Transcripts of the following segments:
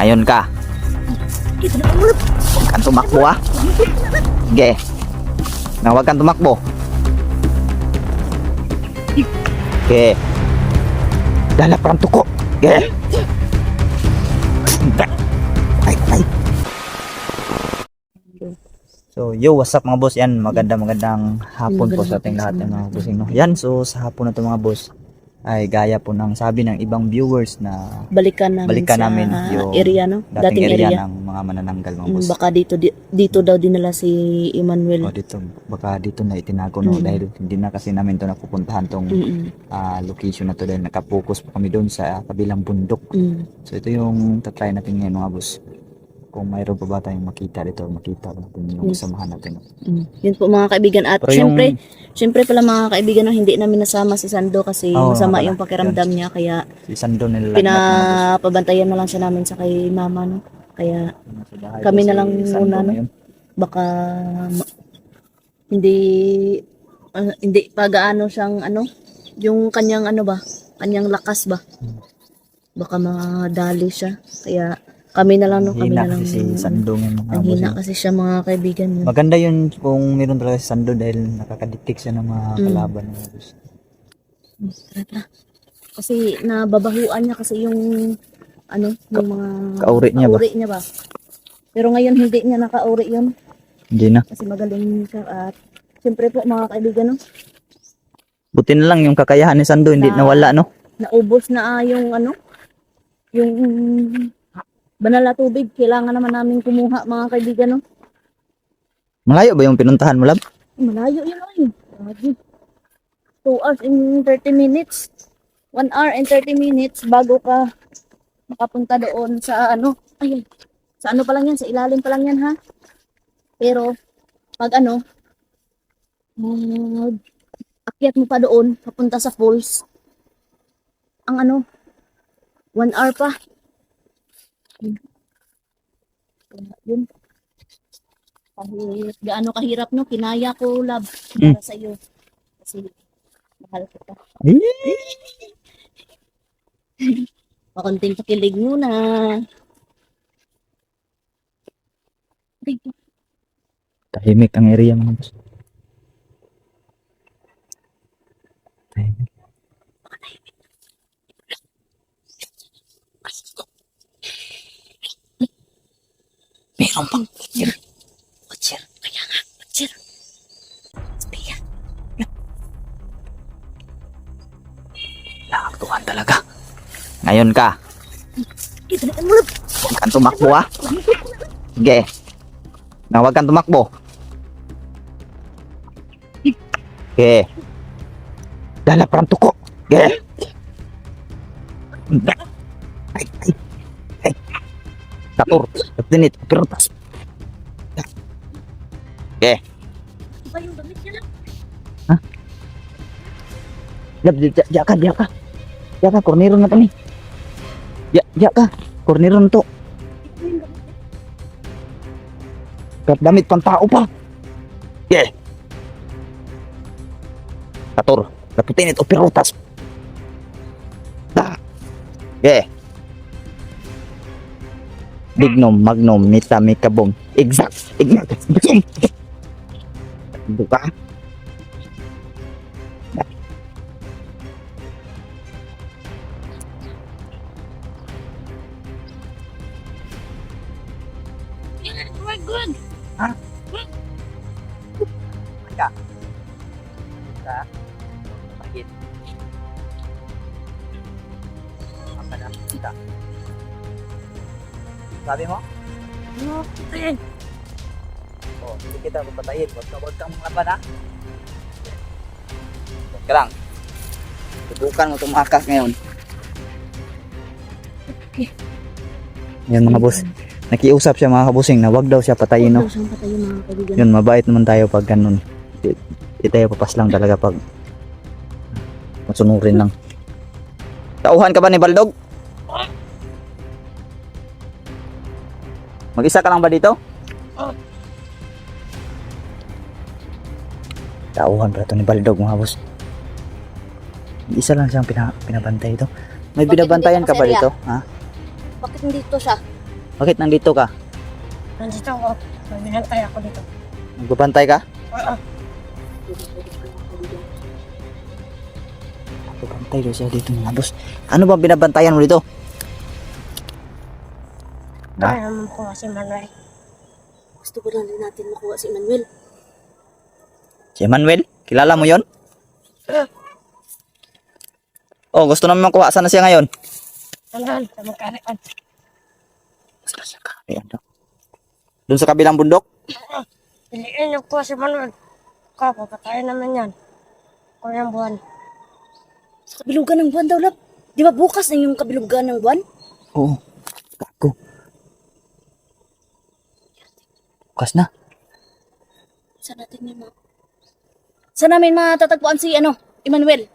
Ngayon ka. Huwag kang tumakbo ha. Sige. Na huwag kang tumakbo. Sige. Dala parang tuko. Sige. Ay. So, what's up mga boss? Yan, magandang hapon po sa ating lahat ng mga bossing, no? Yan, so sa hapon na ito mga boss, ay gaya po ng sabi ng ibang viewers na balikan namin yung area, no? dating area ng mga manananggal mga boss. Baka dito daw dinala si Emmanuel. O baka dito na itinago, no? Dahil hindi na kasi namin to napupuntahan tong location na to dahil nakapokus po kami doon sa kabilang bundok. So ito yung tatry natin ngayon mga boss. Kung mayroon pa ba tayong makita natin yung samahan natin. Yun po mga kaibigan. At syempre pala mga kaibigan, no, hindi namin nasama si Sando kasi masama yung pakiramdam niya. Kaya si Sando pinapabantayan na lang siya namin sa kay mama. No? Kaya kami na lang muna. No? Baka hindi pa gaano siyang yung kanyang kanyang lakas ba. Baka madali siya. Kaya kami na lang, no? Kami na lang. Si Sando ng mga hina kasi siya mga kaibigan. Yun. Maganda yun kung meron talaga si Sando dahil nakakadetect siya ng mga kalaban. Tara. Kasi nababahuan niya kasi yung yung mga kauri niya ba. Pero ngayon hindi niya nakauri yun. Hindi na. Kasi magaling siya at siyempre po mga kaibigan, no? Buti na lang yung kakayahan ni Sando hindi nawala, no? Naubos na yung yung banal na tubig. Kailangan naman namin kumuha mga kaibigan, no? Malayo ba yung pinuntahan mo, Lab? Malayo yun ay. 2 hours and 30 minutes. 1 hour and 30 minutes bago ka makapunta doon sa sa pa lang yan, sa ilalim pa lang yan ha. Pero pag akyat mo pa doon, papunta sa falls, ang 1 hour pa. Yun. Gaano kahirap, no? Kinaya ko, Lab, para sa iyo. Kasi mahal ko ka. Makunting pakilig muna. Tahimik ang area mga boss. Tahimik. Meron pang Butcher. Kaya nga, Butcher. Spiya. Nakaktuhan talaga. Ngayon ka. Huwag kang tumakbo ha. Sige. Na huwag kang tumakbo. Sige. Dala parang tuko. Sige. Ay. Tatur. Tinit. Pirutas. Okay. Iba yung damit niya lang. Ha? Diya ka. Diya ka, kornero na to ni. Diya ka, kornero na to. Damit pang tao pa. Okay. Tatur. Tinit o pirutas. Okay. Bignum, magnum, mita, mikabong. Exact. Buka. We're good. Ha? Ka. Pagit. Apa na? Kita. Sabi mo? Okay. Hindi kita papatayin. Huwag kang malaban ha. Huwag ka lang. Subukan mo tumakas ngayon. Okay. Yan mga boss. Nakiusap siya mga kabusing na wag daw siya patayin, no? Yun, mabait naman tayo pag ganun. Hindi tayo papas lang talaga pag masunurin lang. Tauhan ka ba ni Baldog? Mag-isa ka lang ba dito? Tauhan pala ito ni Baldog mga boss. Isa lang siyang pinabantay ito. May binabantayan ka ba dito? Ha? Bakit nandito siya? Bakit nandito ka? Nandito ako. Magbinantay ako dito. Nagbabantay ka? Oo. Nagbabantay daw siya dito mga boss. Ano ba binabantayan mo dito? Kaya naman po si Manuel. Gusto ko lang natin makuha si Manuel. Si Emmanuel? Kilala mo yon? Oh, gusto naman makuha. Sana siya ngayon? Nandun, sa magkarian. Sana siya ka? Ayan daw. Doon sa kabilang bundok? Piliin niyo po si Manuel. Papatayin naman yan. Kung buwan. Sa kabilugan ng buwan daw, lab. Di ba bukas na yung kabilugan ng buwan? Oo. Kako. Bukas na. Saan natin yung Saan namin matatagpuan si, Emmanuel?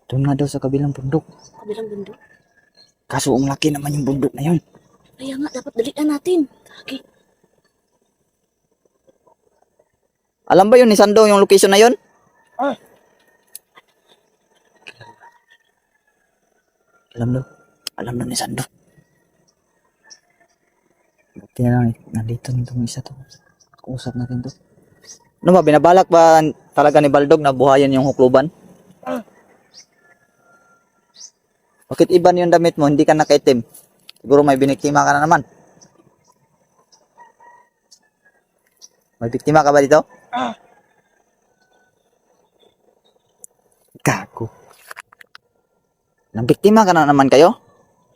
Doon nga daw sa kabilang bundok. Kabilang bundok. Kaso ang laki naman yung bundok na yun. Kaya nga, dapat dalian natin. Kagi. Alam ba yun ni Sando yung location na yun? Ah, Alam daw. Alam daw ni Sando. Buti na lang, nandito nitong isa to. Kausap natin to. Ano ba, binabalak ba talaga ni Baldog na buhayan yung hukluban? ah. Bakit iba yung damit mo, hindi ka nakaitim? Siguro may biniktima ka na naman. May biktima ka ba dito? Ah, Gago. Nang biktima ka na naman kayo?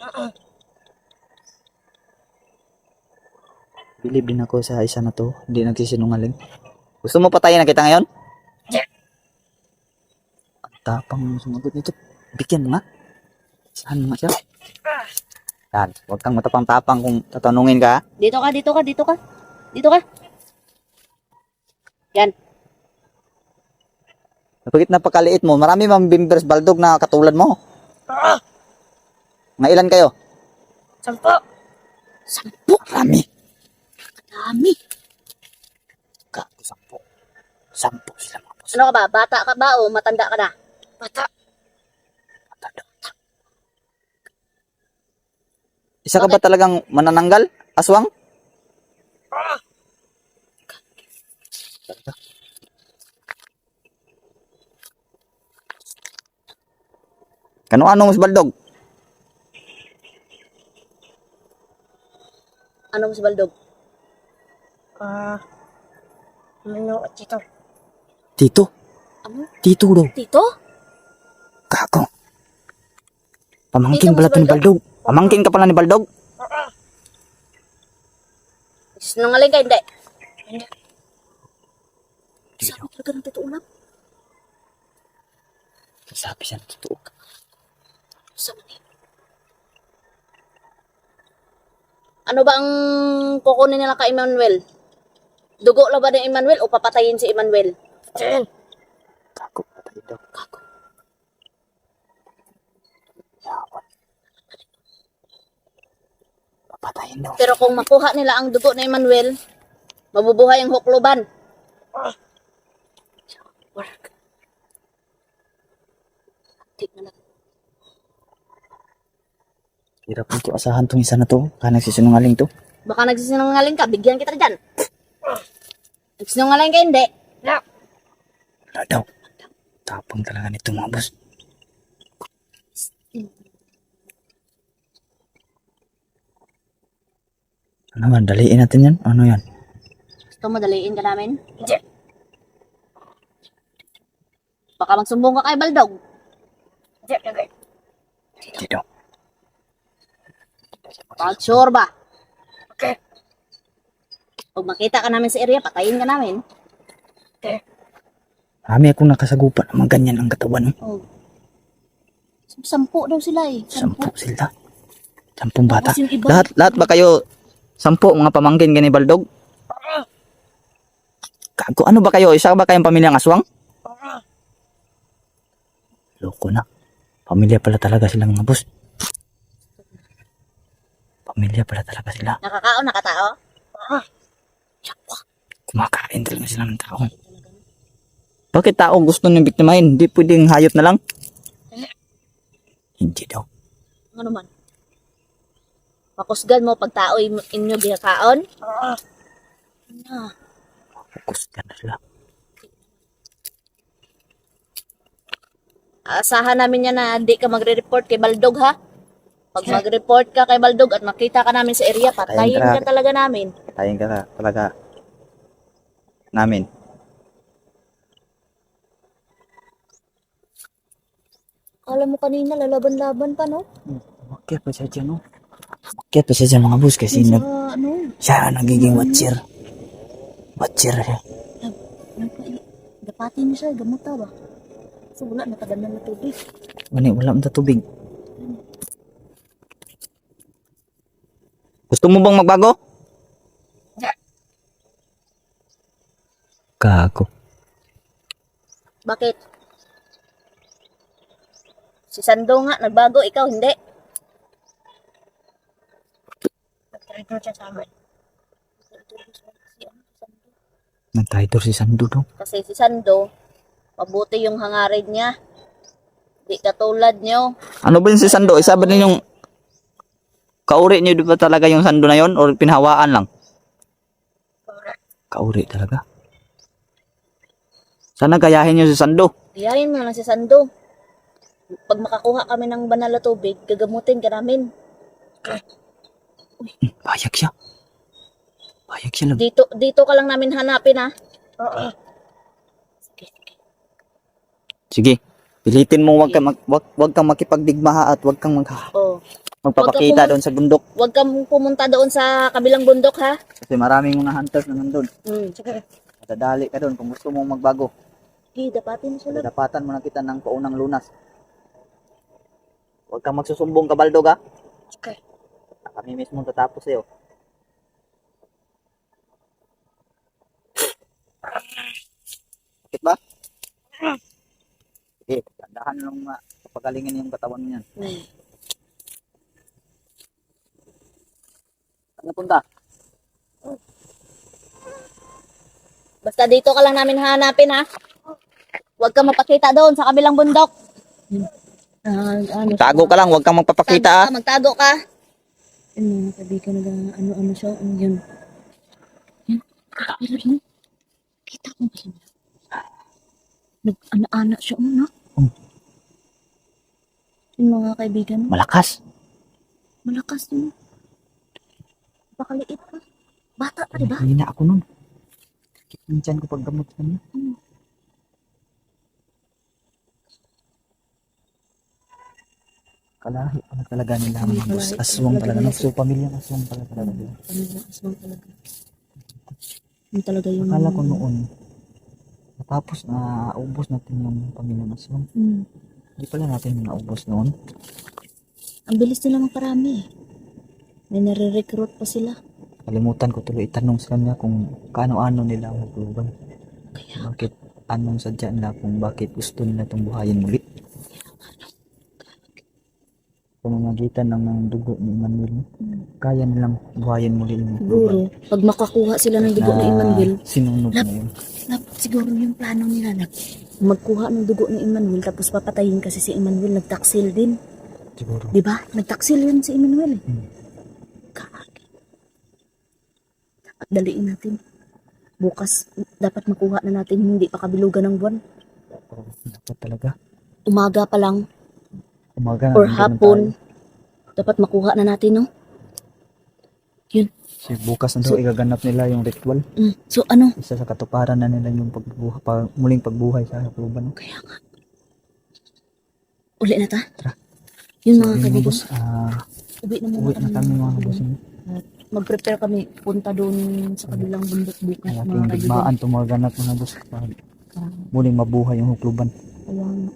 ah. Bilib din ako sa isa na to. Hindi nagsisinungaling. Gusto mo patayin na kita ngayon? Di. Ang tapang mo sumagot nito. Bigyan mo nga. Saan mo nga siya? Ah, Yan. Huwag kang matapang-tapang kung tatanungin ka. Dito ka, dito ka, dito ka. Dito ka. Yan. Bakit napakaliit mo? Marami mang bimbers Baldog na katulad mo. ah. Nga ilan kayo? 10. 10. Marami. Dami. Gago, 10. 10 sila mga boss. Ano ka ba? Bata ka ba o matanda ka na? Bata. Matanda. Isa ka ba talagang manananggal? Aswang? Ah, Kano-ano mo si Baldog? Ano mo si Baldog? Mino at dito. Tito. Ano? Tito daw. Tito? Gago. Pamangkin Tito mo pala si to ni Baldog. Pamangkin ka pala ni Baldog. Ah, Sinungaling ka, hindi. hindi. Sabi talaga ng totoo lang. Sabi siya na totoo. Sa mali. Ano ba ang kukunin nila kay Emmanuel? Dugo lang ba ni Emmanuel o papatayin si Emmanuel? Din. Gago. Patay daw. Gago. Yawan. Papatayin daw. Pero kung makuha nila ang dugo ni Emmanuel, mabubuhay ang hukluban. Ah, Work. Di na lang. Hirap nito asahan tong isa na to. Kaya nagsisinungaling to. Baka nagsisinungaling ka, bigyan kita dyan. Nagsisinungaling ka, hindi. yeah. Wala daw. Tapang talaga nito mga boss. Ano man, daliin natin yan. Ano yan? Gusto mo, daliin ka namin? Hindi. Baka magsumbong ka kay Baldog. Hindi, hindi. Hindi daw. Pag sure ba? Okay. Pag makita ka namin sa area, patayin ka namin. Okay. Marami akong nakasagupan ng mga ganyan ang katawan. Oh. 10 daw sila eh. 10. 10 sila. 10 bata. Tapos yung iba- Lahat ba kayo 10 mga pamangkin gani Baldog? Ah, Gago, ano ba kayo? Isa ba kayong pamilyang aswang? ah. Loko na. Pamilya pala talaga sila mga boss. Pamilya pala talaga sila. Nakakao, nakatao? Ah, Kumakain talaga sila ng tao. Bakit tao gusto niyong biktimahin? Hindi pwedeng hayop na lang? Hindi daw. Ano man? Makusgan mo pagtaoy inyo gihakaon. Oo. Na. Focus ka na sila. Asahan namin yan na di ka magre-report kay Baldog ha. Pag mag-report ka kay Baldog at makita ka namin sa area, patayin Patayin ka talaga namin. Patayin ka talaga namin. Alam mo kanina, lalaban-laban pa, no? Bakit pa siya dyan, no? Bakit pa siya dyan, mga boss? Kasi Sa, ano, siya nagiging watcher. Watcher siya. dapatin niya siya, gamuta ba? So, wala, natagal na tubig. Wala mo tubig. Gusto mo bang magbago? Gago. Bakit? Si Sando nga, nagbago, ikaw hindi. Nag-traitor siya sa amin. Nag-traitor si Sando, no? Kasi si Sando, mabuti yung hangarin niya. Di katulad nyo. Ano ba yung si Sando? Isa ba din yung kauri niyo ba talaga yung Sando na yon or pinhawaan lang? Kauri talaga. Sana gayahin niyo si Sando. Iyayin mo lang si Sando. Pag makakuha kami ng banal na tubig, gagamutin ka namin. Bayag siya. Bayag siya lang. Dito ka lang namin hanapin ha. Oo. Sige. Pilitin mo wag kang makipagdigma ha, at wag kang Oh. magpapakita doon sa bundok. Huwag kang pumunta doon sa kabilang bundok ha. Kasi maraming mga hunters na nandun. Sige. Madadali ka doon kung gusto mong magbago. Dapatin mo sila. Dapatan mo na kita ng paunang lunas. Huwag kang magsusumbong kabaldog ha. Sige. Kami mismo tatapos sa'yo. Bakit ba? Sige, tandahan lang papagalingin yung katawan mo yan. Saan punta? Basta dito ka lang namin hanapin ha. Huwag kang mapakita doon sa kabilang bundok. Tago ka lang, huwag kang magpapakita ha. Magtago ka. Ano, kaibigan na ano siya, ano yun. Yan, pero yun, kita ko ba yun? Nag-ana-ana siya, ano? Yung mga kaibigan, Malakas. malakas yun. Bakaliit pa. Bata pa, diba? Hindi na ako nun. Minsan ko paggamot sa kanya. Kalahi pala talaga nila mga boss. Aswang talaga. So, pamilyang aswang pala talaga nila. Aswang talaga. Yun talaga yung... Akala ko noon, natapos na ubos natin yung pamilyang aswang. Hindi pala natin naubos noon. Ang bilis nila magparami eh. May nare-recruit pa sila. Kalimutan ko tuloy itanong sa kanya kung kaano-ano nila ang magluban. Bakit, anong sadya nila kung bakit gusto nila itong buhayin muli. Pamamagitan ng mga dugo ni Emmanuel, kaya nilang buhayin muli yung Siguro, pag makakuha sila ng dugo ni Emmanuel, sinunog na yun. siguro yung plano nila na magkuha ng dugo ni Emmanuel tapos papatayin kasi si Emmanuel nagtaksil din. Siguro. Di ba? Nagtaksil yun si Emmanuel eh. Kaagi. Dapat daliin natin. Bukas, dapat makuha na natin hindi pa kabilugan ng buwan. Dapat talaga. Umaga pa lang Umaga na or nandun hapon, tayo. dapat makuha na natin, no? Yun. Si bukas na daw igaganap nila yung ritual. So ano? Isa sa katuparan na nila yung muling pagbuhay sa Hakluban. Kaya nga. Uli na ta? Tara. Yun So, mga yun, kaibigan. boss, Uwi na muna uwi na kami mga boss. At mag-prepare kami punta doon sa kabilang bundok bukas Kaya mga ating kaibigan. digmaan tumaganap mga boss. Muling mabuhay yung Hakluban. Kaya nga.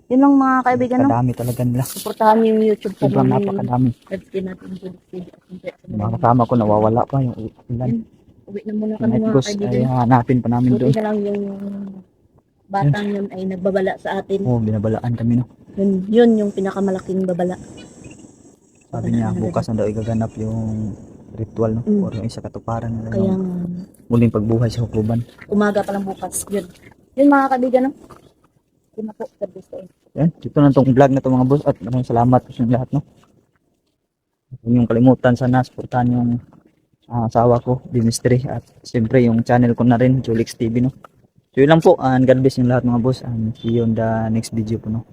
Yun lang mga kaibigan, no? Kadami talaga nila. Suportahan niyo yung YouTube Sobrang channel. napakadami. Natin natin yung Mga kasama ko nawawala pa yung ilan. Uwi na muna kami Night mga boss kaibigan. ay hanapin pa namin Buti doon. na lang yung batang yun ay nagbabala sa atin. Oo, binabalaan kami no. Yun yung pinakamalaking babala. Sabi niya bukas na daw igaganap yung ritual no. Or yung isa katuparan nila Kaya yung muling pagbuhay sa Hakluban. umaga pa lang bukas. Yun mga kaibigan, no? Yun na po. God bless po. Yan, dito na tong vlog na to mga boss at maraming salamat sa inyong lahat no. Huwag niyong kalimutan sana supportahan yung asawa ko, Dimistry, at siyempre yung channel ko na rin, Julix TV, no. So yun lang po, and God bless yung lahat mga boss, and see you on the next video po, no.